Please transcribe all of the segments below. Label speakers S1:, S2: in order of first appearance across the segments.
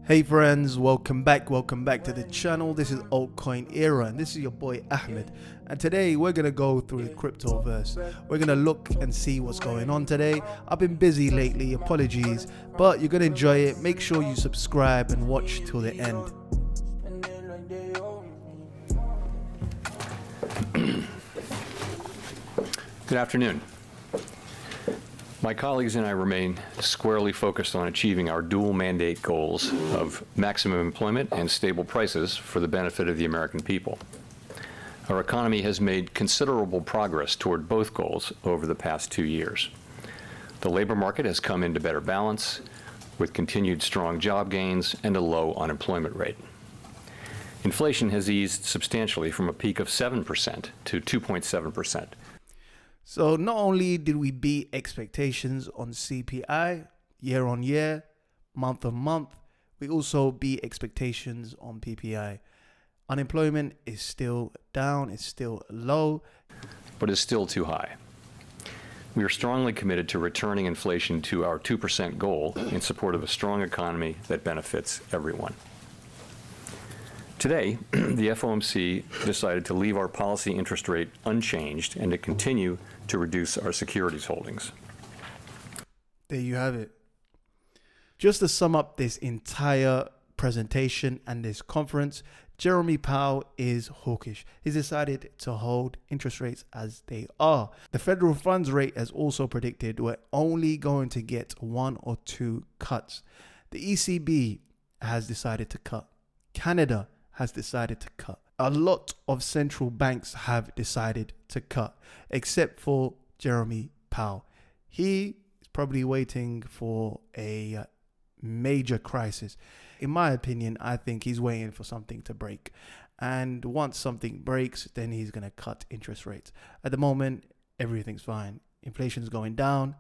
S1: Hey friends, welcome back to the channel. This is Altcoin Era and this is your boy Ahmed, and today we're gonna go through the cryptoverse. We're gonna look and see what's going on today. I've been busy lately, apologies, but you're gonna enjoy it. Make sure you subscribe and watch till the end.
S2: Good afternoon. My colleagues and I remain squarely focused on achieving our dual mandate goals of maximum employment and stable prices for the benefit of the American people. Our economy has made considerable progress toward both goals over the past 2 years. The labor market has come into better balance with continued strong job gains and a low unemployment rate. Inflation has eased substantially from a peak of 7% to 2.7%.
S1: So not only did we beat expectations on CPI year on year, month on month, we also beat expectations on PPI. Unemployment is still down, it's still low,
S2: but is still too high. We are strongly committed to returning inflation to our 2% goal in support of a strong economy that benefits everyone. Today, the FOMC decided to leave our policy interest rate unchanged and to continue to reduce our securities holdings.
S1: There you have it. Just to sum up this entire presentation and this conference, Jeremy Powell is hawkish. He's decided to hold interest rates as they are. The federal funds rate has also predicted we're only going to get 1 or 2 cuts. The ECB has decided to cut. Canada has decided to cut. A lot of central banks have decided to cut, except for Jeremy Powell. He is probably waiting for a major crisis. In my opinion, I think he's waiting for something to break. And once something breaks, then he's going to cut interest rates. At the moment, everything's fine. Inflation is going down,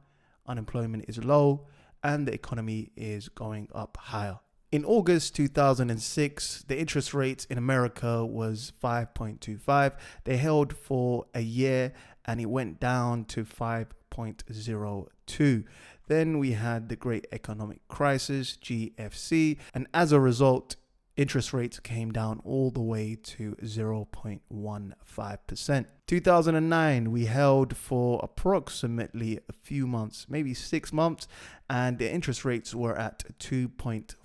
S1: unemployment is low, and the economy is going up higher. In August 2006, the interest rate in America was 5.25. They held for a year and it went down to 5.02. Then we had the Great Economic Crisis, GFC, and as a result, interest rates came down all the way to 0.15%. 2009, we held for approximately a few months, maybe 6 months, and the interest rates were at 2.4%.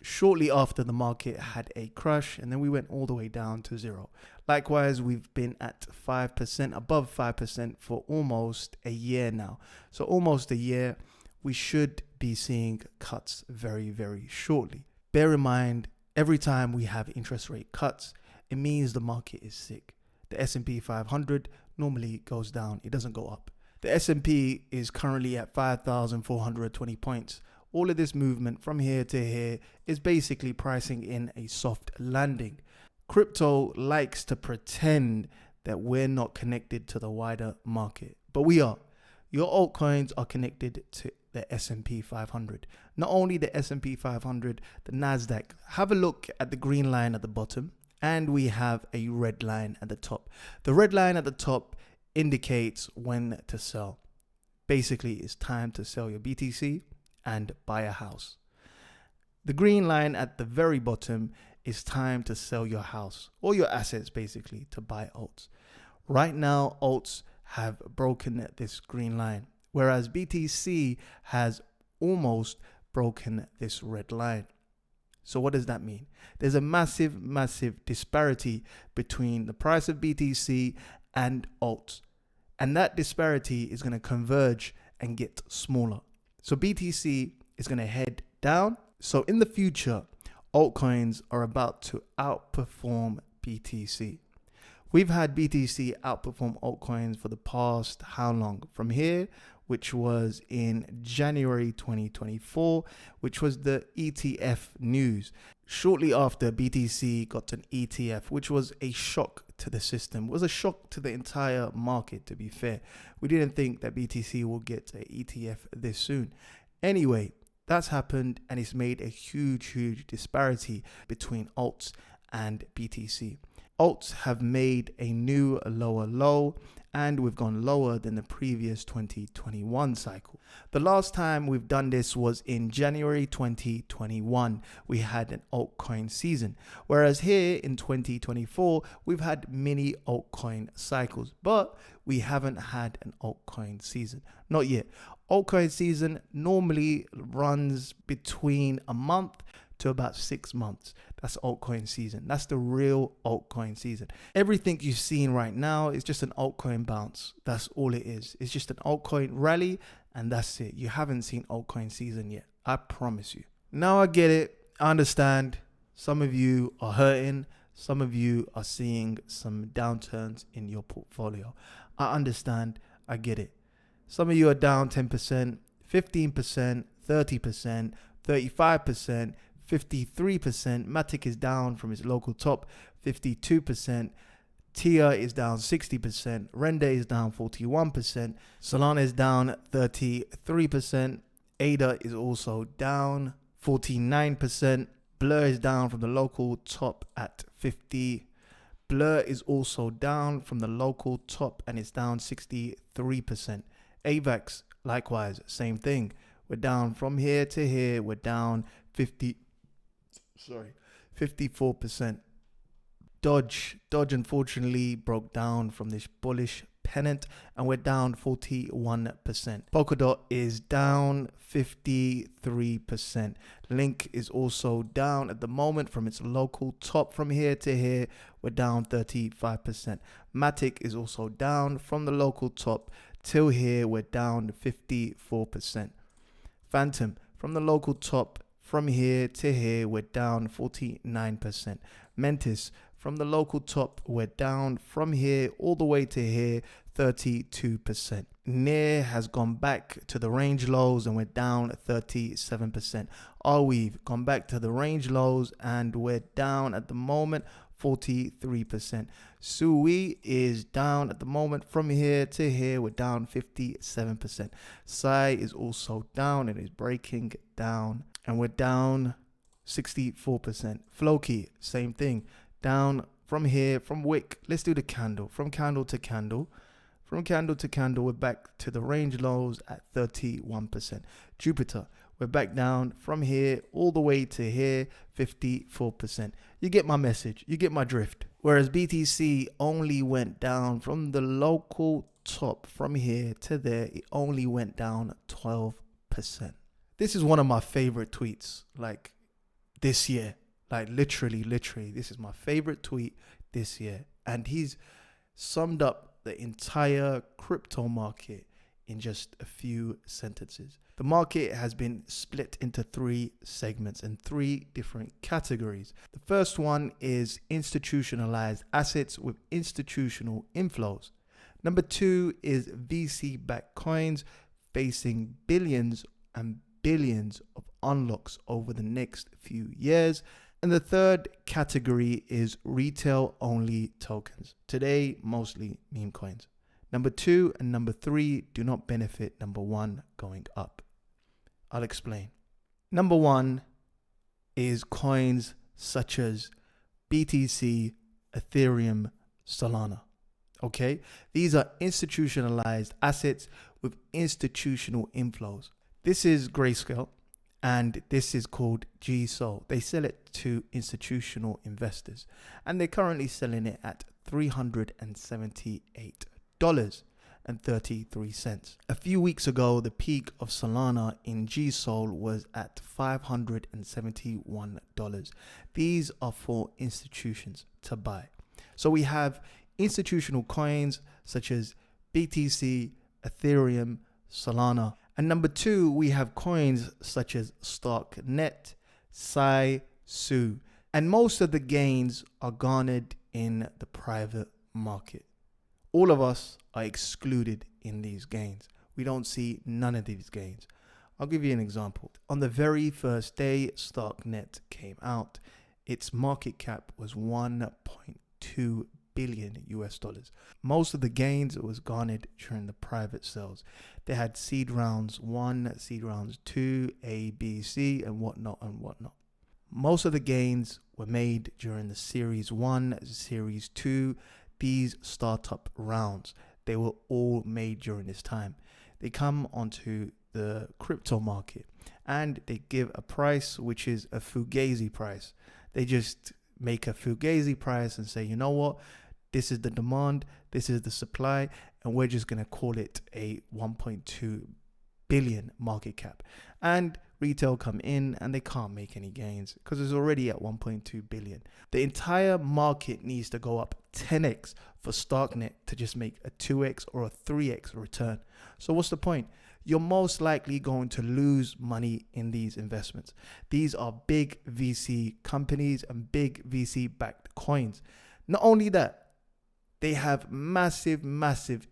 S1: Shortly after, the market had a crash and then we went all the way down to 0. Likewise, we've been at 5%, above 5% for almost a year now. So almost a year, we should be seeing cuts very, very shortly. Bear in mind, every time we have interest rate cuts, it means the market is sick. The S&P 500 normally goes down, it doesn't go up. The S&P is currently at 5,420 points. All of this movement from here to here is basically pricing in a soft landing. Crypto likes to pretend that we're not connected to the wider market, but we are. Your altcoins are connected to the S&P 500. Not only the S&P 500, the NASDAQ. Have a look at the green line at the bottom, and we have a red line at the top. The red line at the top indicates when to sell. Basically, it's time to sell your BTC and buy a house. The green line at the very bottom is time to sell your house or your assets, basically, to buy alts. Right now, alts have broken this green line, whereas BTC has almost broken this red line. So what does that mean? There's a massive disparity between the price of BTC and alts. And that disparity is going to converge and get smaller. So BTC is going to head down. So in the future, altcoins are about to outperform BTC. We've had BTC outperform altcoins for the past how long? From here, which was in January 2024, which was the ETF news. Shortly after, BTC got an ETF, which was a shock to the system. It was a shock to the entire market, to be fair. We didn't think that BTC will get an ETF this soon. Anyway, that's happened and it's made a huge disparity between alts and BTC. Alts have made a new lower low, and we've gone lower than the previous 2021 cycle. The last time we've done this was in January 2021. We had an altcoin season, whereas here in 2024, we've had mini altcoin cycles, but we haven't had an altcoin season. Not yet. Altcoin season normally runs between a month to about 6 months. That's altcoin season. That's the real altcoin season. Everything you've seen right now is just an altcoin bounce. That's all it is. It's just an altcoin rally, and that's it. You haven't seen altcoin season yet. I promise you. Now I get it. I understand. Some of you are hurting. Some of you are seeing some downturns in your portfolio. I understand. I get it. Some of you are down 10%, 15%, 30%, 35%, 53%. Matic is down from its local top, 52%. TIA is down 60%. Rende is down 41%. Solana is down 33%. ADA is also down 49%. Blur is down from the local top at 50. Blur is also down from the local top and it's down 63%. AVAX, likewise, same thing. We're down from here to here. We're down 54%. Dodge unfortunately broke down from this bullish pennant and we're down 41%. Polkadot is down 53%. Link is also down at the moment from its local top. From here to here, we're down 35%. Matic is also down from the local top till here, we're down 54%. Phantom from the local top, from here to here, we're down 49%. Mentis from the local top, we're down from here all the way to here, 32%. NEAR has gone back to the range lows and we're down 37%. Arweave gone back to the range lows and we're down at the moment 43%. Sui is down at the moment from here to here, we're down 57%. Sai is also down and is breaking down and we're down 64%. Floki, same thing, down from here, from wick. Let's do the candle, from candle to candle. From candle to candle, we're back to the range lows at 31%. Jupiter, we're back down from here all the way to here, 54%. You get my message, you get my drift. Whereas BTC only went down from the local top, from here to there, it only went down 12%. This is one of my favorite tweets, like this year. Like literally, this is my favorite tweet this year. And he's summed up the entire crypto market in just a few sentences. The market has been split into 3 segments and 3 different categories. The first one is institutionalized assets with institutional inflows. Number 2 is VC-backed coins facing billions and billions of unlocks over the next few years. And the third category is retail-only tokens. Today, mostly meme coins. Number 2 and number 3 do not benefit number 1 going up. I'll explain. Number 1 is coins such as BTC, Ethereum, Solana. Okay? These are institutionalized assets with institutional inflows. This is Grayscale. And this is called GSOL. They sell it to institutional investors. And they're currently selling it at $378.33. A few weeks ago, the peak of Solana in GSOL was at $571. These are for institutions to buy. So we have institutional coins such as BTC, Ethereum, Solana. And number 2, we have coins such as StockNet, Sai, Su. And most of the gains are garnered in the private market. All of us are excluded in these gains. We don't see none of these gains. I'll give you an example. On the very first day StockNet came out, its market cap was $1.2 billion US. Most of the gains was garnered during the private sales. They had seed rounds 1, seed rounds 2, A, B, C, and whatnot and whatnot. Most of the gains were made during the Series 1, Series 2, these startup rounds. They were all made during this time. They come onto the crypto market and they give a price which is a fugazi price. They just make a fugazi price and say, you know what, this is the demand, this is the supply, and we're just going to call it a 1.2 billion market cap. And retail come in and they can't make any gains because it's already at 1.2 billion. The entire market needs to go up 10x for Starknet to just make a 2x or a 3x return. So what's the point? You're most likely going to lose money in these investments. These are big VC companies and big VC backed coins. Not only that, they have massive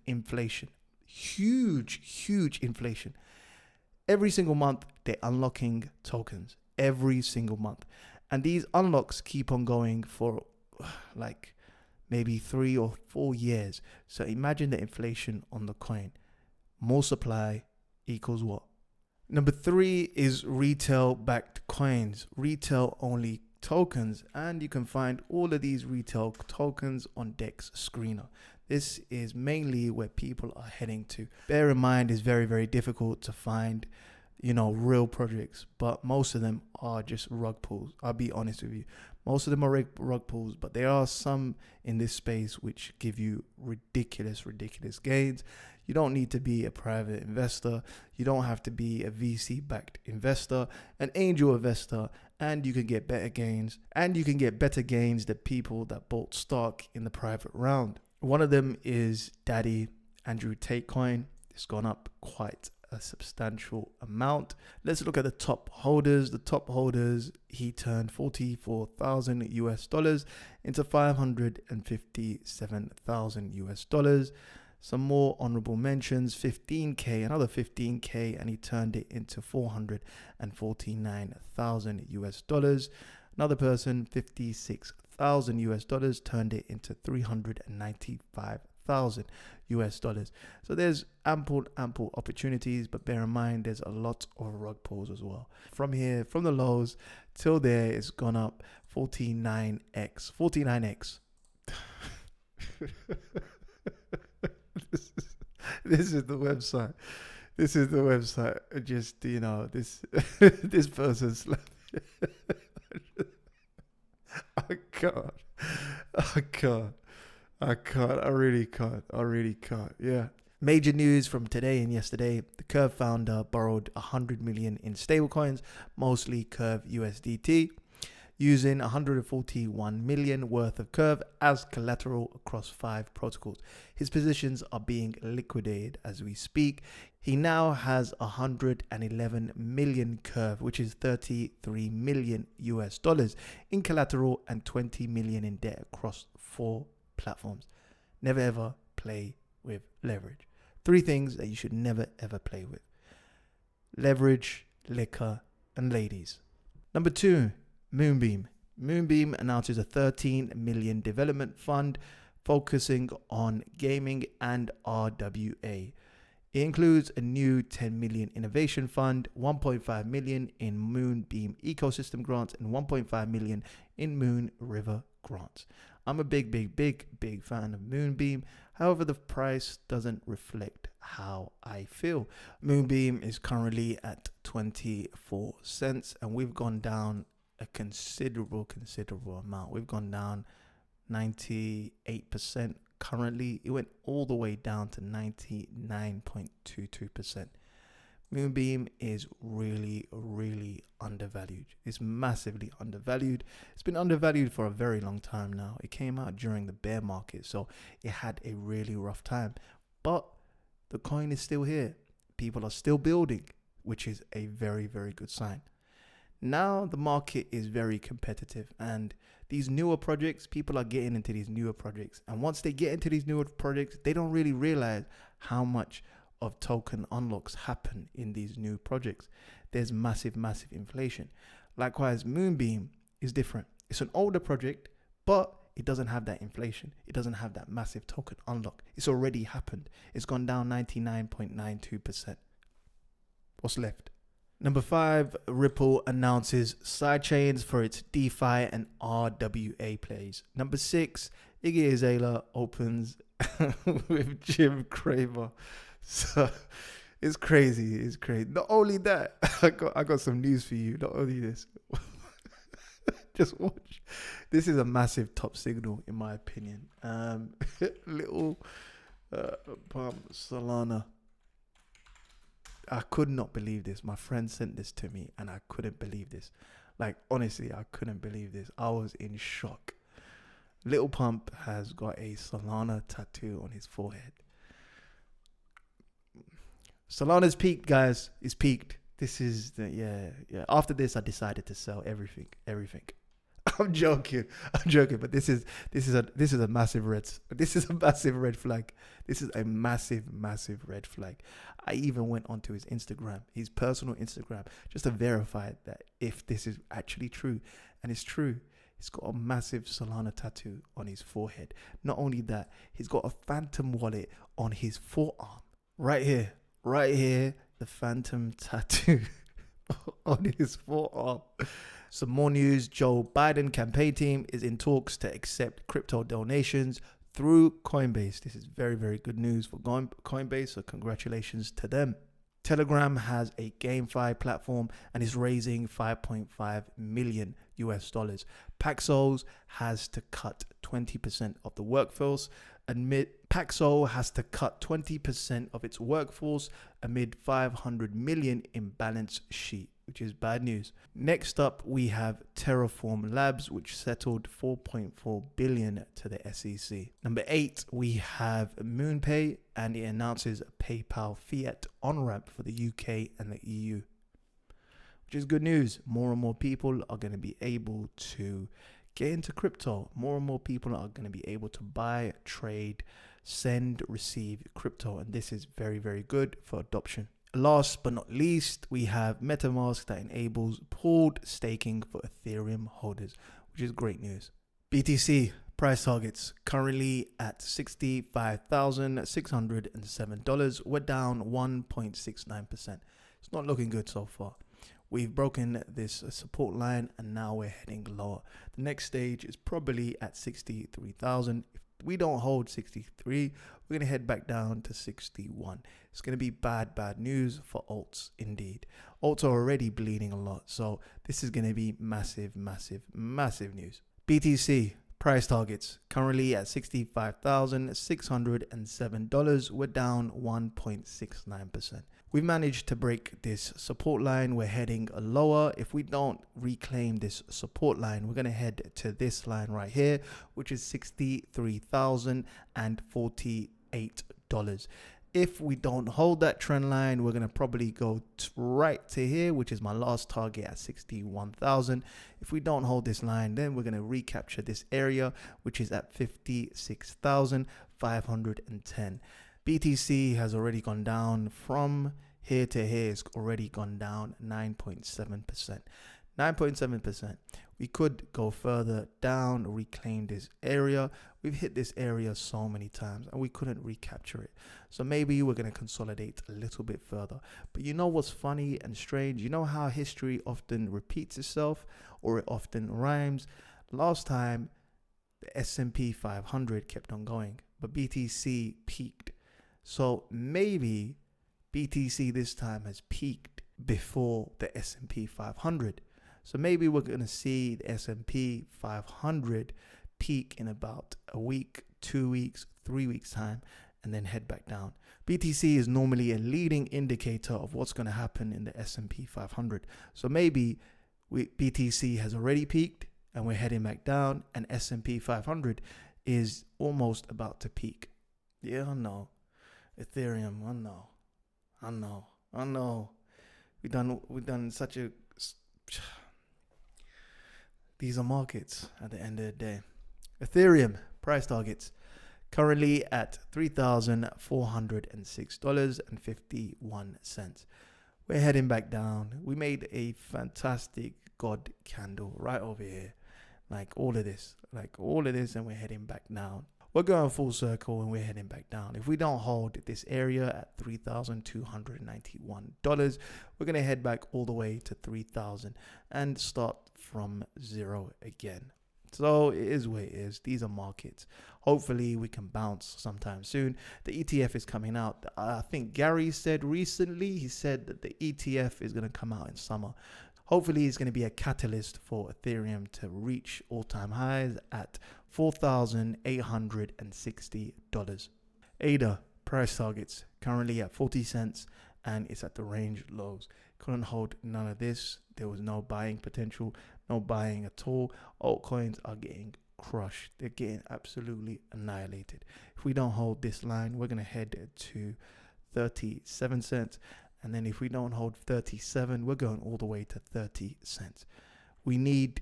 S1: inflation. Huge inflation. Every single month, they're unlocking tokens. Every single month. And these unlocks keep on going for like maybe 3 or 4 years. So imagine the inflation on the coin. More supply equals what? Number 3 is retail-backed coins. Retail-only tokens. And you can find all of these retail tokens on DEX Screener. This is mainly where people are heading to. Bear in mind, it's very difficult to find, real projects, but most of them are just rug pulls. I'll be honest with you. Most of them are rug pulls, but there are some in this space which give you ridiculous gains. You don't need to be a private investor. You don't have to be a VC-backed investor, an angel investor, and you can get better gains. And you can get better gains than people that bought stock in the private round. One of them is Daddy Andrew Tate coin. It's gone up quite a substantial amount. Let's look at the top holders. The top holders, he turned $44,000 into $557,000. Some more honorable mentions, 15K, another 15K, and he turned it into $449,000. Another person, $56,000, turned it into $395,000. So there's ample opportunities, but bear in mind there's a lot of rug pulls as well. From here, from the lows till there, it's gone up 49x. This is the website. Just, this person's I really can't. Yeah. Major news from today and yesterday. The Curve founder borrowed 100 million in stablecoins, mostly Curve USDT, using 141 million worth of Curve as collateral across 5 protocols. His positions are being liquidated as we speak. He now has 111 million Curve, which is $33 million in collateral and 20 million in debt across 4 platforms. Never ever play with leverage. 3 things that you should never ever play with: leverage, liquor, and ladies. Number 2, Moonbeam. Moonbeam announces a 13 million development fund focusing on gaming and RWA. It includes a new 10 million innovation fund, 1.5 million in Moonbeam ecosystem grants, and 1.5 million in Moon River grants. I'm a big fan of Moonbeam. However, the price doesn't reflect how I feel. Moonbeam is currently at 24 cents and we've gone down a considerable amount. We've gone down 98%. Currently, it went all the way down to 99.22%. Moonbeam is really undervalued. It's massively undervalued. It's been undervalued for a very long time now. It came out during the bear market, so it had a really rough time. But the coin is still here. People are still building, which is a very good sign. Now the market is very competitive, and these newer projects, people are getting into these newer projects. And once they get into these newer projects, they don't really realize how much of token unlocks happen in these new projects. There's massive inflation. Likewise, Moonbeam is different. It's an older project, but it doesn't have that inflation. It doesn't have that massive token unlock. It's already happened. It's gone down 99.92%. What's left? Number 5, Ripple announces sidechains for its DeFi and RWA plays. Number 6, Iggy Azalea opens with Jim Cramer. So it's crazy. It's crazy. Not only that, I got some news for you. Not only this, just watch. This is a massive top signal, in my opinion. Little pump Solana. I could not believe this. My friend sent this to me and I couldn't believe this. Like, honestly, I couldn't believe this. I was in shock. Little Pump has got a Solana tattoo on his forehead. Solana's peaked, guys. It's peaked. This is the, yeah. After this, I decided to sell everything. I'm joking, but this is a massive red flag. This is a massive red flag. I even went onto his Instagram, his personal Instagram, just to verify that if this is actually true, and it's true. He's got a massive Solana tattoo on his forehead. Not only that, he's got a phantom wallet on his forearm. Right here, the phantom tattoo on his forearm. Some more news. Joe Biden campaign team is in talks to accept crypto donations through Coinbase. This is very, very good news for Coinbase, so congratulations to them. Telegram has a GameFi platform and is raising $5.5 million. Paxos has to cut 20% of the workforce Paxos has to cut 20% of its workforce amid $500 million in balance sheet, which is bad news. Next up, we have Terraform Labs, which settled $4.4 billion to the SEC. Number 8, we have MoonPay, and it announces a PayPal fiat on-ramp for the UK and the EU, which is good news. More and more people are going to be able to get into crypto. More and more people are going to be able to buy, trade, send, receive crypto, and this is very, very good for adoption. Last but not least, we have MetaMask that enables pooled staking for Ethereum holders, which is great news. BTC price targets currently at $65,607. We're down 1.69%. It's not looking good so far. We've broken this support line and now we're heading lower. The next stage is probably at 63,000. If we don't hold 63, we're going to head back down to 61. It's going to be bad news for alts indeed. Alts are already bleeding a lot, so this is going to be massive news. BTC price targets currently at $65,607. We're down 1.69%. We've managed to break this support line. We're heading lower. If we don't reclaim this support line, we're going to head to this line right here, which is $63,048. If we don't hold that trend line, we're going to probably go right to here, which is my last target at 61,000. If we don't hold this line, then we're going to recapture this area, which is at 56,510. BTC has already gone down from here to here. It's already gone down 9.7%. 9.7%. We could go further down, reclaim this area. We've hit this area so many times and we couldn't recapture it. So maybe we're going to consolidate a little bit further. But you know what's funny and strange? You know how history often repeats itself, or it often rhymes? Last time, the S&P 500 kept on going, but BTC peaked. So maybe BTC this time has peaked before the S&P 500. So maybe we're going to see the S&P 500 peak in about a week, 2 weeks, 3 weeks time, and then head back down. BTC is normally a leading indicator of what's going to happen in the S&P 500. So maybe BTC has already peaked and we're heading back down, and S&P 500 is almost about to peak. Yeah, I know. Ethereum, I know. We've done such a. These are markets at the end of the day. Ethereum price targets currently at $3,406.51. We're heading back down. We made a fantastic God candle right over here. Like all of this, and we're heading back down. we're going full circle and we're heading back down. If we don't hold this area at $3,291, we're going to head back all the way to 3,000 and start from zero again. So it is what it is. These are markets. Hopefully we can bounce sometime soon. The ETF is coming out. I think Gary said recently, he said that the ETF is going to come out in summer. Hopefully it's going to be a catalyst for Ethereum to reach all-time highs at $4,860. ADA price targets currently at 40 cents and it's at the range lows. Couldn't hold none of this. There was no buying potential, no buying at all. Altcoins are getting crushed. They're getting absolutely annihilated. If we don't hold this line, we're going to head to 37 cents. And then if we don't hold 37, we're going all the way to 30 cents. We need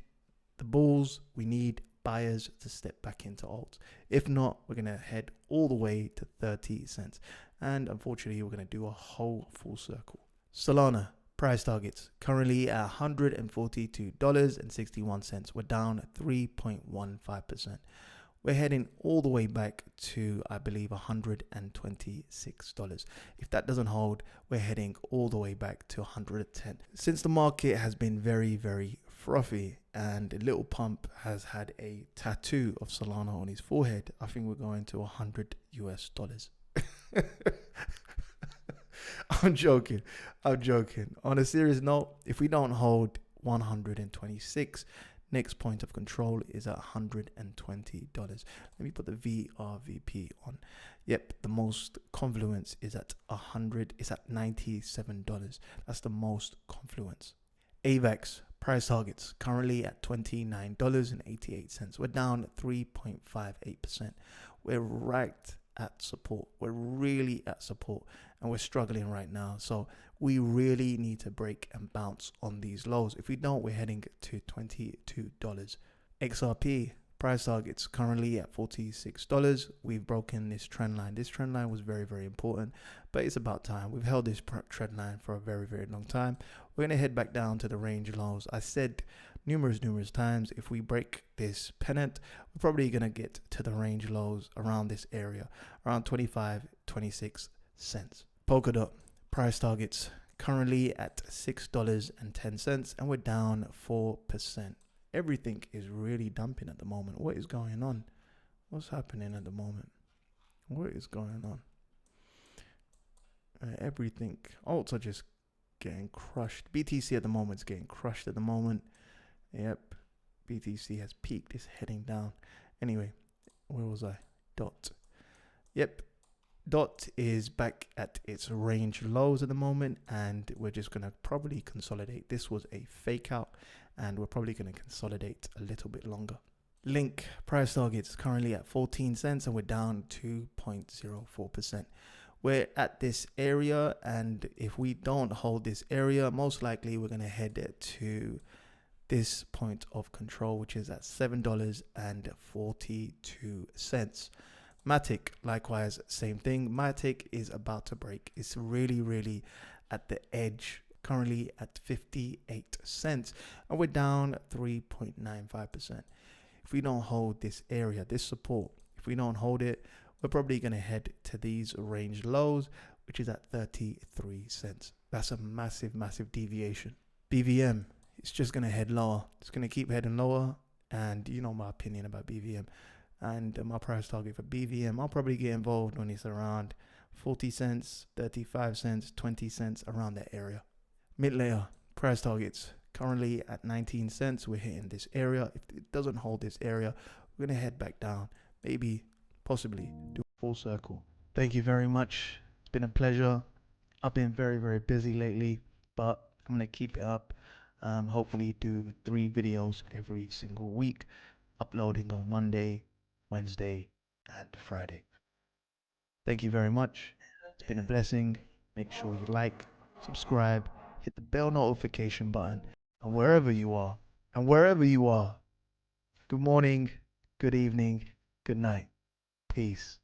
S1: the bulls. We need buyers to step back into alts. If not, we're going to head all the way to 30 cents. And unfortunately, we're going to do a whole full circle. Solana price targets currently at $142.61. We're down 3.15%. We're heading all the way back to, I believe, $126. If that doesn't hold, we're heading all the way back to 110. Since the market has been very, very frothy and Little Pump has had a tattoo of Solana on his forehead, I think we're going to $100 US. I'm joking. On a serious note, if we don't hold 126, next point of control is at $120. Let me put the VRVP on. Yep, the most confluence is at 100. It's at $97. That's the most confluence. AVAX price targets currently at $29.88. We're down 3.58%. We're right at support. We're really at support and we're struggling right now. So we really need to break and bounce on these lows. If we don't, we're heading to $22. XRP price targets currently at $46. We've broken this trend line. This trend line was very, very important, but it's about time. We've held this trend line for a very, very long time. We're going to head back down to the range lows. I said numerous times, if we break this pennant, we're probably going to get to the range lows around this area, around 26 cents. Polkadot price targets currently at $6.10 and we're down 4%. Everything is really dumping at the moment. What is going on? What's happening at the moment? What is going on? Everything. Alts are just getting crushed. BTC at the moment is getting crushed at the moment. Yep. BTC has peaked. It's heading down. Anyway, where was I? DOT. Yep. DOT is back at its range lows at the moment and we're just going to probably consolidate. This was a fake out and we're probably going to consolidate a little bit longer. Link price targets currently at 14 cents and we're down 2.04%. We're at this area and if we don't hold this area, most likely we're going to head to this point of control, which is at $7.42. Matic, likewise, same thing. Matic is about to break. It's really at the edge, currently at 58 cents, and we're down 3.95%. If we don't hold this area, this support, if we don't hold it, we're probably going to head to these range lows, which is at 33 cents. That's a massive deviation. BVM, it's just going to head lower. It's going to keep heading lower, and you know my opinion about BVM. And my price target for BVM, I'll probably get involved when it's around 40 cents, 35 cents, 20 cents, around that area. Mid-layer price targets currently at 19 cents. We're hitting this area. If it doesn't hold this area, we're going to head back down. Maybe, possibly, do a full circle. Thank you very much. It's been a pleasure. I've been very busy lately, but I'm going to keep it up. Hopefully do 3 videos every single week, uploading on Monday, Wednesday, and Friday. Thank you very much. It's been a blessing. Make sure you like, subscribe, hit the bell notification button, and wherever you are, good morning, good evening, good night. Peace.